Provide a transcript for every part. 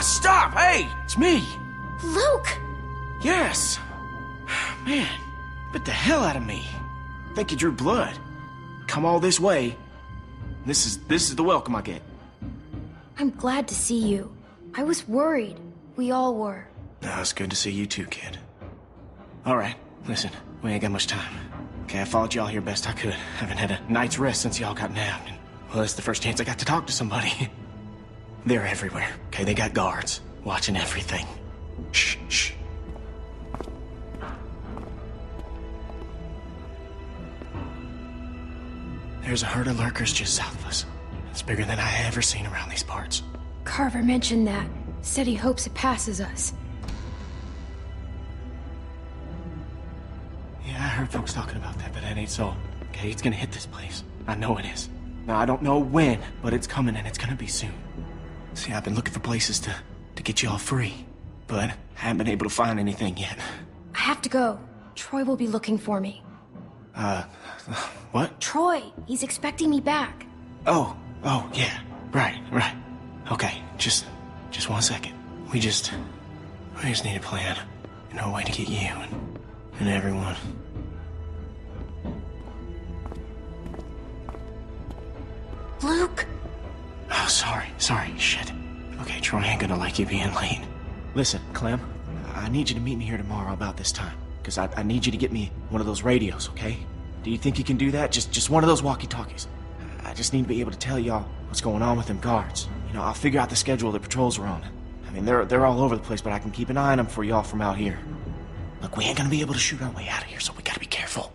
stop! Hey, it's me! Luke! Yes! Man, bit the hell out of me. Think you drew blood. Come all this way. This is the welcome I get. I'm glad to see you. I was worried. We all were. No, it's good to see you too, kid. Alright, listen, we ain't got much time. Okay, I followed y'all here best I could. Haven't had a night's rest since y'all got nabbed. And, well, it's the first chance I got to talk to somebody. They're everywhere, okay? They got guards, watching everything. Shh, shh. There's a herd of lurkers just south of us. It's bigger than I ever seen around these parts. Carver mentioned that. Said he hopes it passes us. Yeah, I heard folks talking about that, but that ain't so. Okay, it's gonna hit this place. I know it is. Now, I don't know when, but it's coming and it's gonna be soon. See, I've been looking for places to get you all free, but I haven't been able to find anything yet. I have to go. Troy will be looking for me. What? Troy! He's expecting me back. Oh, yeah. Right. Okay, just 1 second. We just need a plan. And a way to get you and everyone. Luke! Oh, sorry, shit. Okay, Troy ain't gonna like you being late. Listen, Clem, I need you to meet me here tomorrow about this time. Because I need you to get me one of those radios, okay? Do you think you can do that? Just one of those walkie-talkies. I just need to be able to tell y'all what's going on with them guards. You know, I'll figure out the schedule the patrols are on. I mean, they're all over the place, but I can keep an eye on them for y'all from out here. Look, we ain't gonna be able to shoot our way out of here, so we gotta be careful.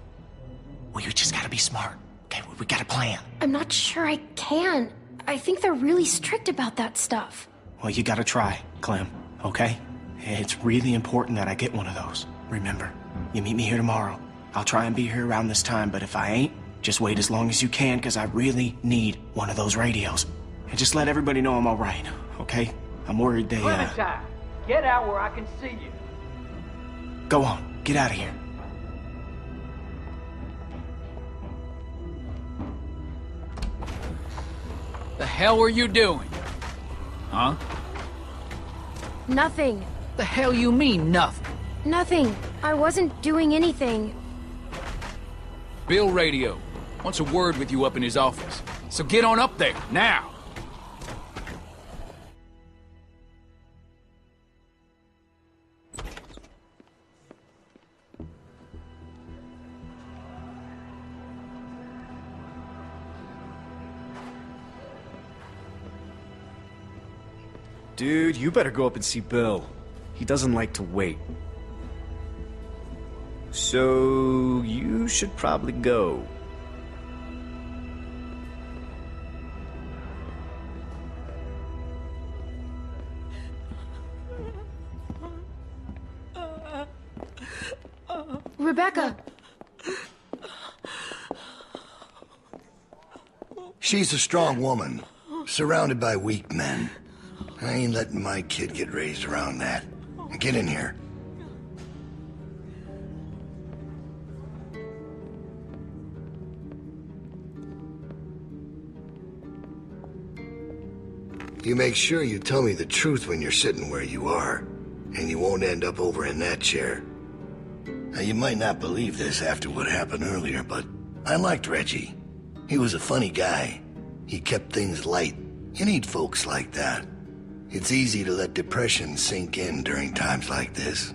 We just gotta be smart, okay? We got a plan. I'm not sure I can. I think they're really strict about that stuff. Well, you gotta try, Clem, okay? It's really important that I get one of those. Remember, you meet me here tomorrow. I'll try and be here around this time, but if I ain't, just wait as long as you can, because I really need one of those radios. And just let everybody know I'm alright, okay? I'm worried they, Clementine, get out where I can see you. Go on, get out of here. The hell were you doing? Huh? Nothing. The hell you mean, nothing? Nothing. I wasn't doing anything. Bill Radio wants a word with you up in his office. So get on up there, now! Dude, you better go up and see Bill. He doesn't like to wait. So, you should probably go. Rebecca! She's a strong woman, surrounded by weak men. I ain't letting my kid get raised around that. Get in here. You make sure you tell me the truth when you're sitting where you are, and you won't end up over in that chair. Now, you might not believe this after what happened earlier, but I liked Reggie. He was a funny guy. He kept things light. You need folks like that. It's easy to let depression sink in during times like this.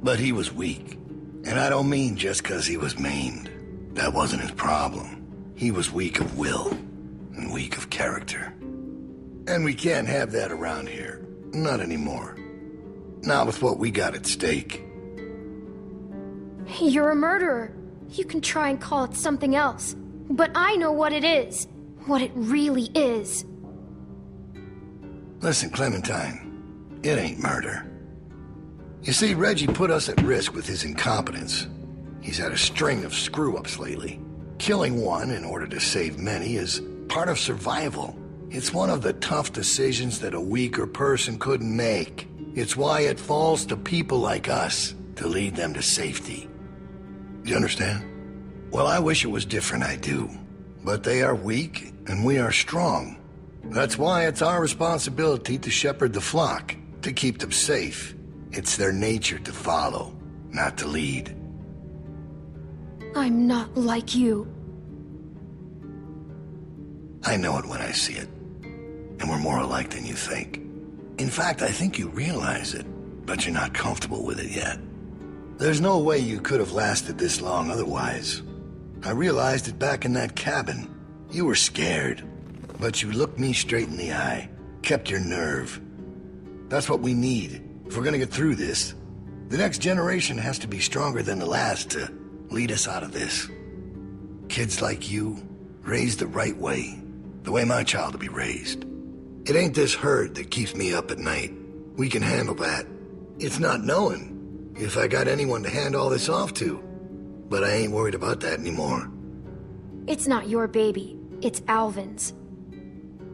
But he was weak. And I don't mean just because he was maimed. That wasn't his problem. He was weak of will, and weak of character. And we can't have that around here. Not anymore. Not with what we got at stake. You're a murderer. You can try and call it something else. But I know what it is. What it really is. Listen, Clementine, it ain't murder. You see, Reggie put us at risk with his incompetence. He's had a string of screw-ups lately. Killing one in order to save many is part of survival. It's one of the tough decisions that a weaker person couldn't make. It's why it falls to people like us to lead them to safety. You understand? Well, I wish it was different, I do. But they are weak, and we are strong. That's why it's our responsibility to shepherd the flock, to keep them safe. It's their nature to follow, not to lead. I'm not like you. I know it when I see it. And we're more alike than you think. In fact, I think you realize it, but you're not comfortable with it yet. There's no way you could have lasted this long otherwise. I realized it back in that cabin. You were scared, but you looked me straight in the eye, kept your nerve. That's what we need if we're gonna get through this. The next generation has to be stronger than the last to lead us out of this. Kids like you, raised the right way, the way my child will be raised. It ain't this herd that keeps me up at night. We can handle that. It's not knowing if I got anyone to hand all this off to. But I ain't worried about that anymore. It's not your baby. It's Alvin's.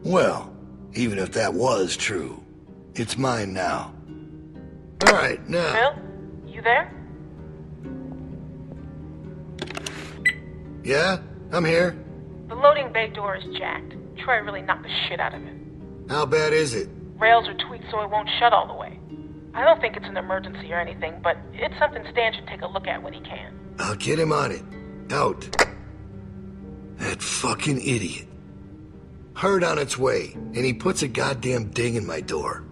Well, even if that was true, it's mine now. All right, now... Bill? You there? Yeah? I'm here. The loading bay door is jacked. Troy really knocked the shit out of it. How bad is it? Rails are tweaked so it won't shut all the way. I don't think it's an emergency or anything, but it's something Stan should take a look at when he can. I'll get him on it. Out. That fucking idiot. Herd on its way, and he puts a goddamn ding in my door.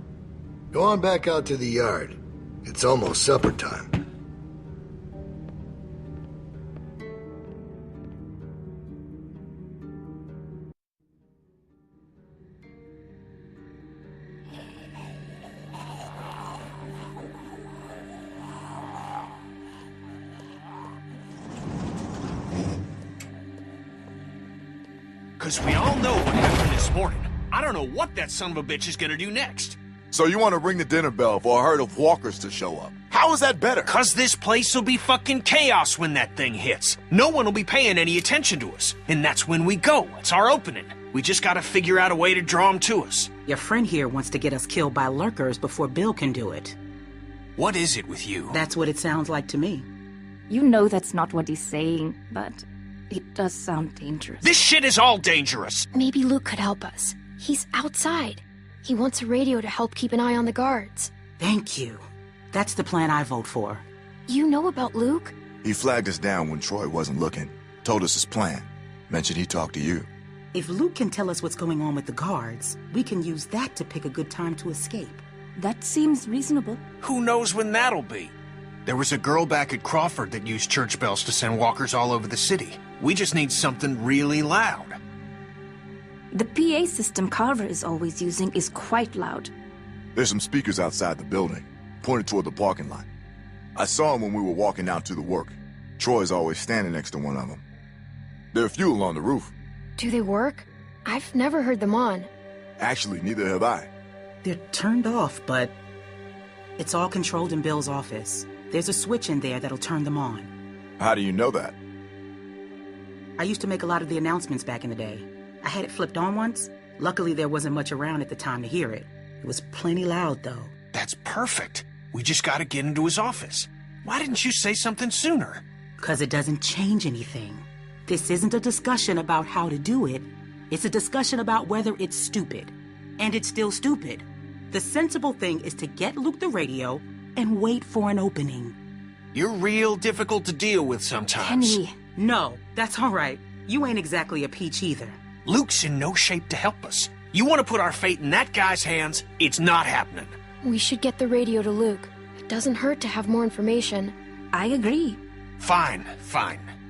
Go on back out to the yard. It's almost supper time. Because we all know what happened this morning. I don't know what that son of a bitch is gonna do next. So you want to ring the dinner bell for a herd of walkers to show up? How is that better? Because this place will be fucking chaos when that thing hits. No one will be paying any attention to us. And that's when we go. It's our opening. We just gotta figure out a way to draw them to us. Your friend here wants to get us killed by lurkers before Bill can do it. What is it with you? That's what it sounds like to me. You know that's not what he's saying, but it does sound dangerous. This shit is all dangerous. Maybe Luke could help us. He's outside. He wants a radio to help keep an eye on the guards. Thank you. That's the plan I vote for. You know about Luke? He flagged us down when Troy wasn't looking. Told us his plan. Mentioned he talked to you. If Luke can tell us what's going on with the guards, we can use that to pick a good time to escape. That seems reasonable. Who knows when that'll be? There was a girl back at Crawford that used church bells to send walkers all over the city. We just need something really loud. The PA system Carver is always using is quite loud. There's some speakers outside the building, pointed toward the parking lot. I saw them when we were walking out to the work. Troy's always standing next to one of them. There are a few along the roof. Do they work? I've never heard them on. Actually, neither have I. They're turned off, but it's all controlled in Bill's office. There's a switch in there that'll turn them on. How do you know that? I used to make a lot of the announcements back in the day. I had it flipped on once. Luckily, there wasn't much around at the time to hear it. It was plenty loud, though. That's perfect. We just gotta get into his office. Why didn't you say something sooner? 'Cause it doesn't change anything. This isn't a discussion about how to do it. It's a discussion about whether it's stupid. And it's still stupid. The sensible thing is to get Luke the radio and wait for an opening. You're real difficult to deal with sometimes. Kenny. No, that's all right. You ain't exactly a peach either. Luke's in no shape to help us. You want to put our fate in that guy's hands, it's not happening. We should get the radio to Luke. It doesn't hurt to have more information. I agree. Fine.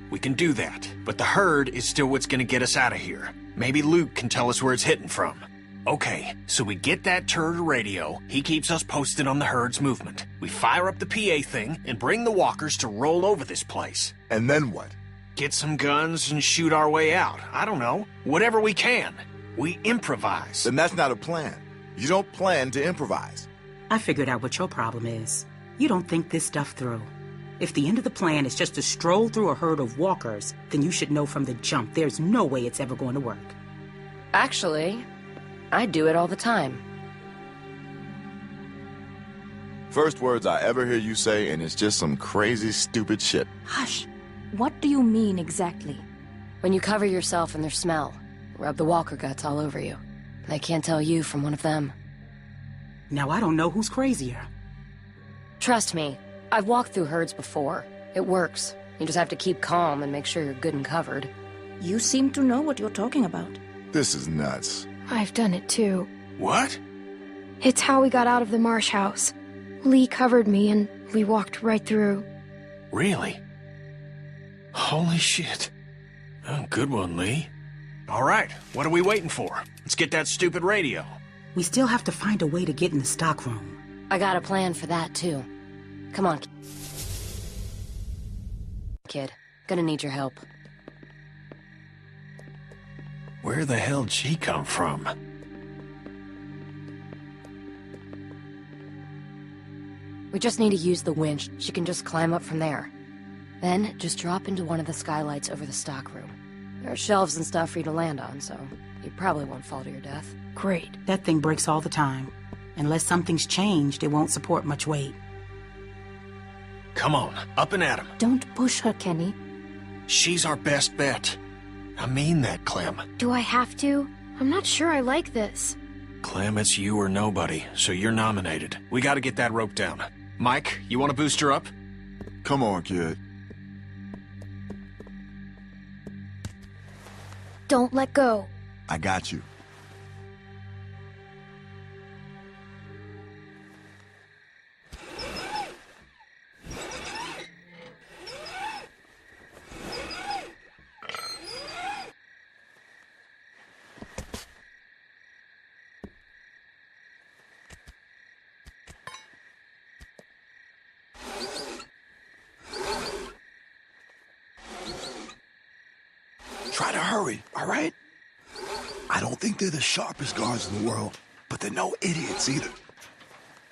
We can do that. But the herd is still what's gonna get us out of here. Maybe Luke can tell us where it's hitting from. Okay, so we get that turd radio. He keeps us posted on the herd's movement. We fire up the PA thing and bring the walkers to roll over this place. And then what? Get some guns and shoot our way out. I don't know. Whatever we can. We improvise. Then that's not a plan. You don't plan to improvise. I figured out what your problem is. You don't think this stuff through. If the end of the plan is just to stroll through a herd of walkers, then you should know from the jump there's no way it's ever going to work. Actually, I do it all the time. First words I ever hear you say, and it's just some crazy, stupid shit. Hush. What do you mean exactly? When you cover yourself in their smell, rub the walker guts all over you. They can't tell you from one of them. Now I don't know who's crazier. Trust me, I've walked through herds before. It works. You just have to keep calm and make sure you're good and covered. You seem to know what you're talking about. This is nuts. I've done it too. What? It's how we got out of the marsh house. Lee covered me and we walked right through. Really? Holy shit. Oh, good one, Lee. All right, what are we waiting for? Let's get that stupid radio. We still have to find a way to get in the stockroom. I got a plan for that, too. Come on, kid. Gonna need your help. Where the hell'd she come from? We just need to use the winch. She can just climb up from there. Then, just drop into one of the skylights over the stockroom. There are shelves and stuff for you to land on, so you probably won't fall to your death. Great. That thing breaks all the time. Unless something's changed, it won't support much weight. Come on, up and at him. Don't push her, Kenny. She's our best bet. I mean that, Clem. Do I have to? I'm not sure I like this. Clem, it's you or nobody, so you're nominated. We gotta get that rope down. Mike, you want to boost her up? Come on, kid. Don't let go. I got you. Try to hurry, all right? I don't think they're the sharpest guards in the world, but they're no idiots either.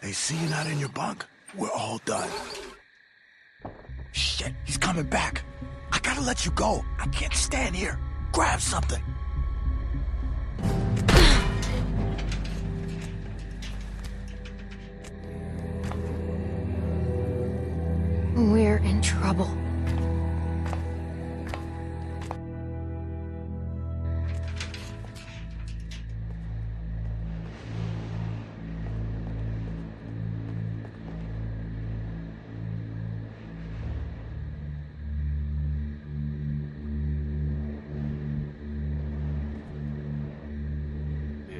They see you not in your bunk, we're all done. Shit, he's coming back. I gotta let you go. I can't stand here. Grab something. We're in trouble.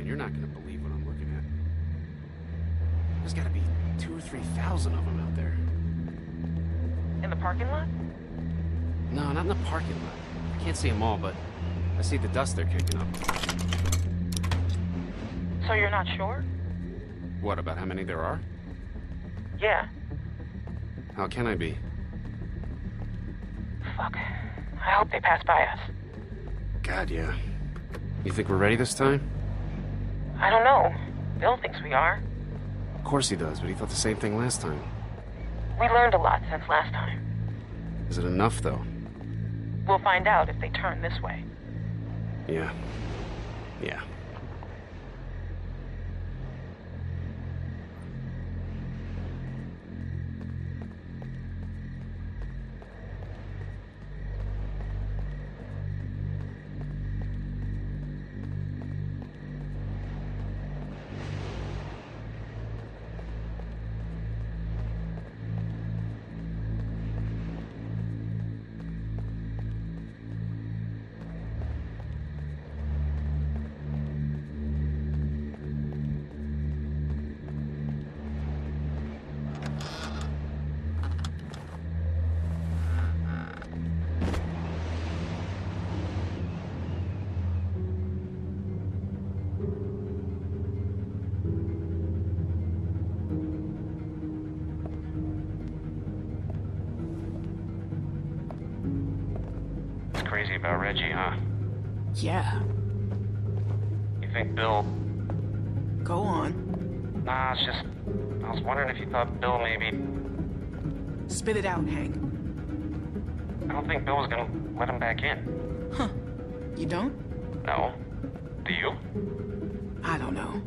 You're not gonna believe what I'm looking at. There's gotta be 2,000 or 3,000 of them out there. In the parking lot? No, not in the parking lot. I can't see them all, but I see the dust they're kicking up. So you're not sure? What, about how many there are? Yeah. How can I be? Fuck. I hope they pass by us. God, yeah. You think we're ready this time? I don't know. Bill thinks we are. Of course he does, but he thought the same thing last time. We learned a lot since last time. Is it enough, though? We'll find out if they turn this way. Yeah. Yeah. Crazy about Reggie, huh? Yeah. You think Bill... Go on. Nah, it's just... I was wondering if you thought Bill maybe... Spit it out, Hank. I don't think Bill was gonna let him back in. Huh. You don't? No. Do you? I don't know.